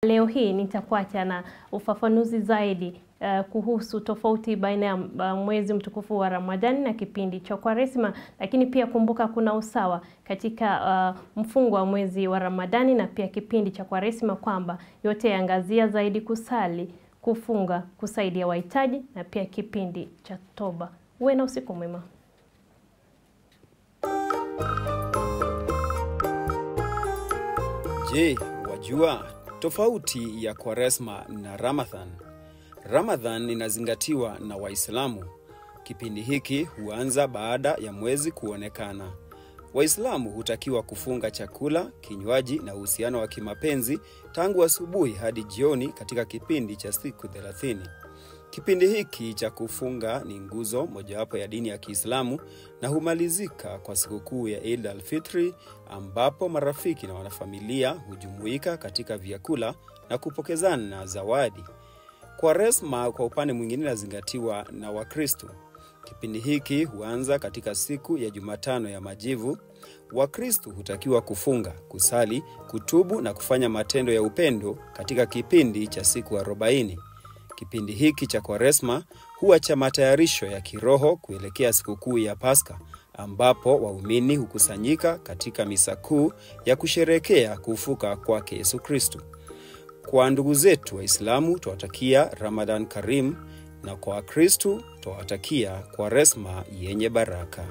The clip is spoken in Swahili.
Leo hii nitakuacha na ufafanuzi zaidi kuhusu tofauti baina ya mwezi mtukufu wa Ramadhani na kipindi cha Kwaresma, lakini pia kumbuka kuna usawa katika mfungo wa mwezi wa Ramadhani na pia kipindi cha Kwaresma, kwamba yote yaangazia zaidi kusali, kufunga, kusaidia wahitaji na pia kipindi cha toba. Uwe na usiku mwema. Je, wajua tofauti ya Kwaresma na Ramadhan? Ramadhan inazingatiwa na Waislamu. Kipindi hiki huanza baada ya mwezi kuonekana. Waislamu hutakiwa kufunga chakula, kinywaji na uhusiano wa kimapenzi tangu asubuhi hadi jioni katika kipindi cha siku 30. Kipindi hiki cha kufunga ni nguzo mojawapo ya dini ya Kiislamu na humalizika kwa sikukuu ya Eid al-Fitri, ambapo marafiki na wanafamilia hujumuika katika vyakula na kupokezana zawadi. Kwaresma kwa upande mwingine inazingatiwa na Wakristo. Kipindi hiki huanza katika siku ya Jumatano ya Majivu. Wakristo hutakiwa kufunga, kusali, kutubu na kufanya matendo ya upendo katika kipindi cha siku 40. Kipindi hiki cha Kwaresma huwa cha matayarisho ya kiroho kuelekea sikukuu ya Pasaka, ambapo waumini hukusanyika katika misa kuu ya kusherehekea kufufuka kwake Yesu Kristo. Kwa ndugu zetu Waislamu tuwatakia Ramadan Karim, na kwa Wakristo tuwatakia Kwaresma yenye baraka.